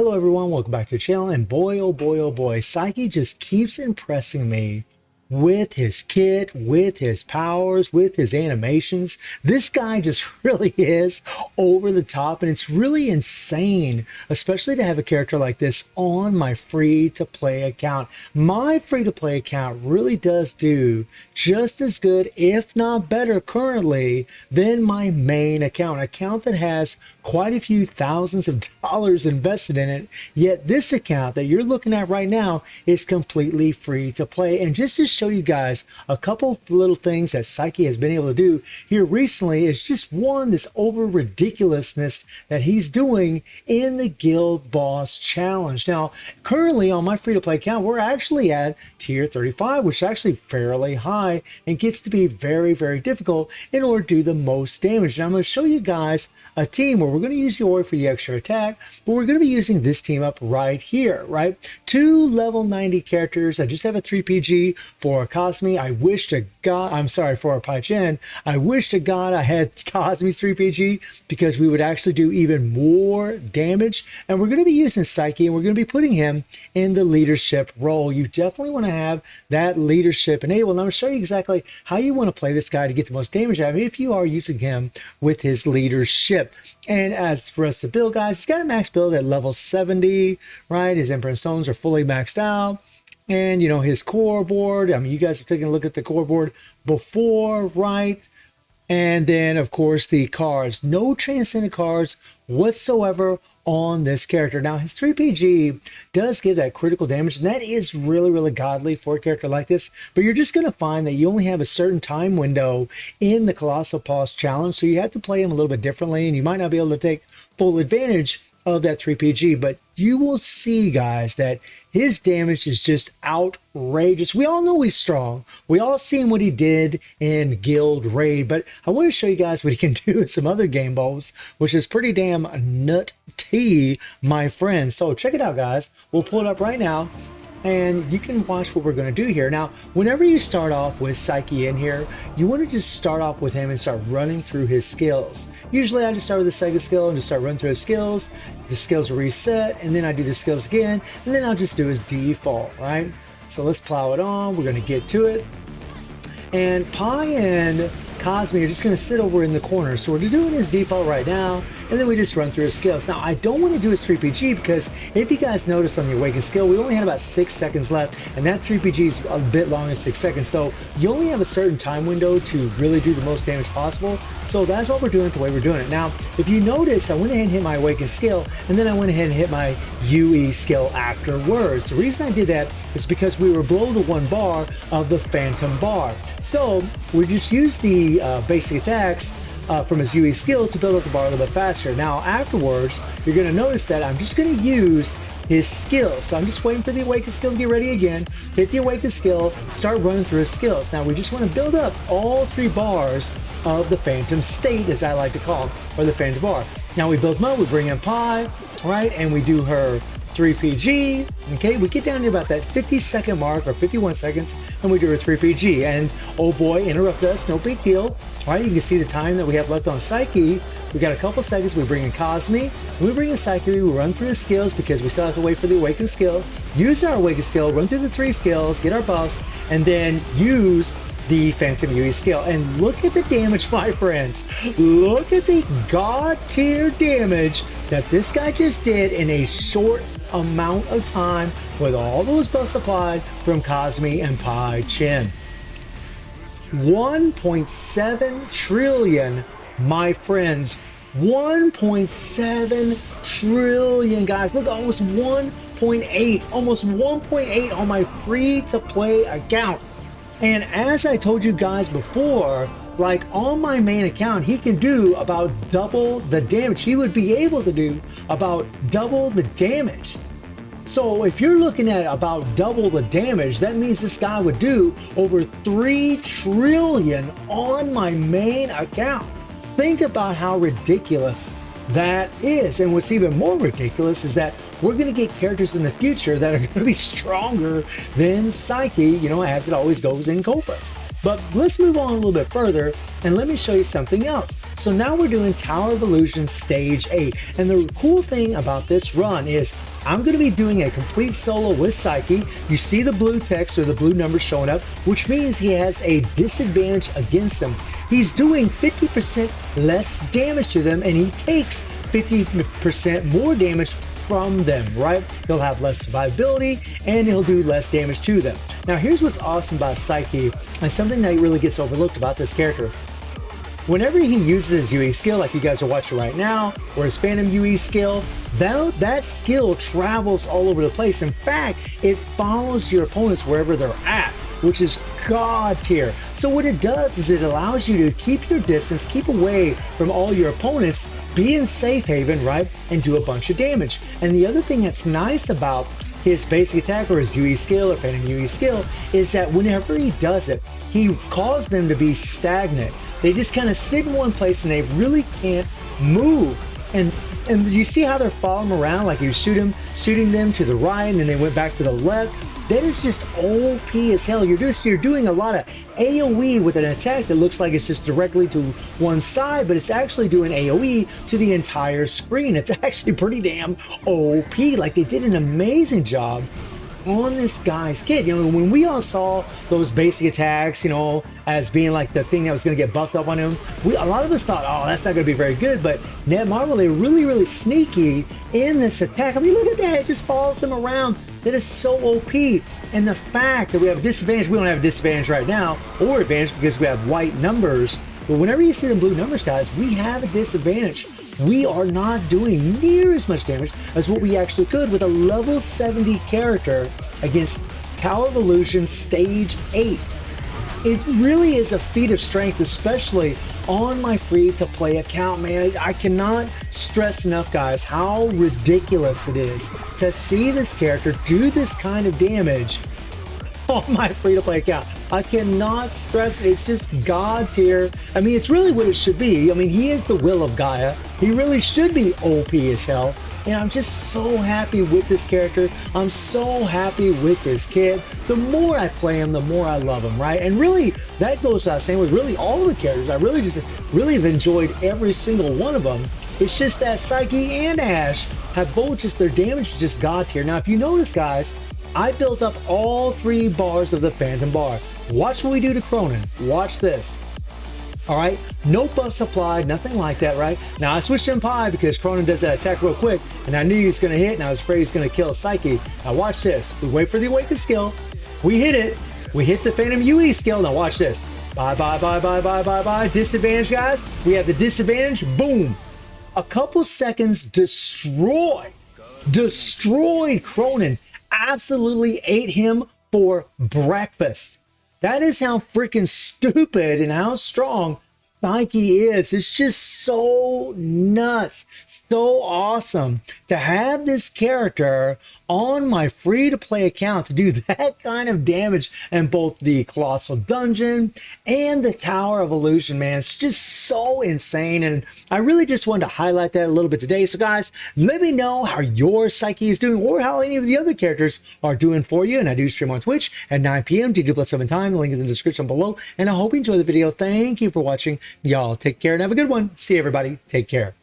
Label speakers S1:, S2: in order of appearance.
S1: Hello everyone, welcome back to the channel, and boy oh boy oh boy, Psyche just keeps impressing me with his kit, with his powers, with his animations. This guy just really is over the top, and it's really insane, especially to have a character like this on my free-to-play account. My free-to-play account really does do just as good, if not better currently, than my main account that has quite a few thousands of dollars invested in it. Yet this account that you're looking at right now is completely free to play. And just to show you guys a couple little things that Psyche has been able to do here recently is just one, this over ridiculousness that he's doing in the Guild Boss Challenge. Now, currently on my free to play account, we're actually at tier 35, which is actually fairly high and gets to be very, very difficult in order to do the most damage. Now, I'm going to show you guys a team where we're going to use Yori for the extra attack, but we're going to be using this team up right here, right? 2 level 90 characters. I just have a 3PG for Cosme. I wish to God, I'm sorry, for a Pai-Chen. I wish to God I had Cosme's 3PG because we would actually do even more damage. And we're going to be using Psyche, and we're going to be putting him in the leadership role. You definitely want to have that leadership enabled. And I'm going to show you exactly how you want to play this guy to get the most damage out of him if you are using him with his leadership. And as for us to build, guys, he's got a max build at level 70, right? His Emperor Stones are fully maxed out. And, you know, his core board, I mean, you guys have taken a look at the core board before, right? And then, of course, the cards. No transcendent cards whatsoever on this character. Now, his 3PG does give that critical damage, and that is really, really godly for a character like this. But you're just going to find that you only have a certain time window in the Colossal Pulse Challenge, so you have to play him a little bit differently, and you might not be able to take full advantage of that 3PG, but you will see, guys, that his damage is just outrageous. We all know he's strong. We all seen what he did in Guild Raid, but I want to show you guys what he can do in some other game modes, which is pretty damn nutty, my friend. So check it out, guys. We'll pull it up right now, and you can watch what we're going to do here. Now, whenever you start off with Psyche in here, you want to just start off with him and start running through his skills. Usually I just start with the second skill and just start running through his skills. The skills reset, and then I do the skills again, and then I'll just do his default, right? So let's plow it on. We're going to get to it. And Pi and Cosme are just going to sit over in the corner. So we're just doing his default right now, and then we just run through his skills. Now, I don't want to do his 3PG because if you guys noticed on the Awakened skill, we only had about 6 seconds left, and that 3PG is a bit longer than 6 seconds. So you only have a certain time window to really do the most damage possible. So that's what we're doing the way we're doing it. Now, if you notice, I went ahead and hit my Awakened skill, and then I went ahead and hit my UE skill afterwards. The reason I did that is because we were below the 1 bar of the Phantom bar. So we just use the basic attacks from his UE skill to build up the bar a little bit faster. Now afterwards, you're going to notice that I'm just going to use his skills. So I'm just waiting for the Awakened skill to get ready again, hit the Awakened skill, start running through his skills. Now we just want to build up all 3 bars of the Phantom State, as I like to call them, or the Phantom bar. Now we build them up, we bring in Pi, right, and we do her 3PG. Okay, we get down to about that 50-second mark or 51 seconds, and we do our 3PG. And oh boy, interrupt us, no big deal. All right, you can see the time that we have left on Psyche. We got a couple seconds. We bring in Cosme, and we bring in Psyche. We run through the skills because we still have to wait for the Awakened skill. Use our Awakened skill, run through the 3 skills, get our buffs, and then use the Phantom UE skill. And look at the damage, my friends. Look at the god tier damage that this guy just did in a short amount of time with all those buffs applied from Cosme and Pai-Chen. 1.7 trillion, my friends. 1.7 trillion, guys. Look, almost 1.8, almost 1.8 on my free to play account. And as I told you guys before, like on my main account, he can do about double the damage. He would be able to do about double the damage. So if you're looking at about double the damage, that means this guy would do over 3 trillion on my main account. Think about how ridiculous that is. And what's even more ridiculous is that we're going to get characters in the future that are going to be stronger than Psyche, you know, as it always goes in Cobras. But let's move on a little bit further and let me show you something else. So now we're doing Tower of Illusion Stage 8. And the cool thing about this run is I'm going to be doing a complete solo with Psyche. You see the blue text or the blue numbers showing up, which means he has a disadvantage against them. He's doing 50% less damage to them, and he takes 50% more damage from them, right? He'll have less survivability and he'll do less damage to them. Now, here's what's awesome about Psyche and something that really gets overlooked about this character. Whenever he uses his UE skill, like you guys are watching right now, or his Phantom UE skill, that skill travels all over the place. In fact, it follows your opponents wherever they're at, which is god tier. So what it does is it allows you to keep your distance, keep away from all your opponents, be in safe haven, right, and do a bunch of damage. And the other thing that's nice about his basic attack or his UE skill or Phantom UE skill is that whenever he does it, he causes them to be stagnant. They just kind of sit in one place and they really can't move. And you see how they're following around, like you shooting them to the right and then they went back to the left. That is just OP as hell. You're doing a lot of AoE with an attack that looks like it's just directly to one side, but it's actually doing AoE to the entire screen. It's actually pretty damn OP. Like, they did an amazing job on this guy's kit. You know, when we all saw those basic attacks, you know, as being like the thing that was going to get buffed up on him, a lot of us thought, oh, that's not going to be very good. But Netmarble, they're really, really sneaky in this attack. I mean, look at that. It just follows them around. That is so OP. And the fact that we have a disadvantage, we don't have a disadvantage right now, or advantage because we have white numbers. But whenever you see the blue numbers, guys, we have a disadvantage. We are not doing near as much damage as what we actually could with a level 70 character against Tower of Illusion Stage 8. It really is a feat of strength, especially on my free-to-play account, man. I cannot stress enough, guys, how ridiculous it is to see this character do this kind of damage on my free-to-play account. I cannot stress it. It's just god tier. I mean, it's really what it should be. I mean, he is the will of Gaia. He really should be OP as hell. And I'm just so happy with this character. I'm so happy with this kid. The more I play him, the more I love him, right? And really, that goes without saying with really all the characters. I really have enjoyed every single one of them. It's just that Psyche and Ash have both just, their damage is just god tier. Now, if you notice, guys, I built up all 3 bars of the Phantom bar. Watch what we do to Cronin. Watch this. All right, no buffs applied, nothing like that, right? Now, I switched in Pi because Cronin does that attack real quick, and I knew he was going to hit, and I was afraid he was going to kill Psyche. Now, watch this. We wait for the Awaken skill. We hit it. We hit the Phantom UE skill. Now, watch this. Bye, bye, bye, bye, bye, bye, bye. Disadvantage, guys. We have the disadvantage. Boom. A couple seconds, destroyed Cronin. Absolutely ate him for breakfast. That is how freaking stupid and how strong Psyche is. It's just so nuts, so awesome to have this character on my free-to-play account to do that kind of damage in both the Colossal Dungeon and the Tower of Illusion, man. It's just so insane, and I really just wanted to highlight that a little bit today. So guys, let me know how your Psyche is doing or how any of the other characters are doing for you. And I do stream on Twitch at 9 p.m. DD+7 time. The link is in the description below, and I hope you enjoy the video. Thank you for watching. Y'all take care and have a good one. See you, everybody. Take care.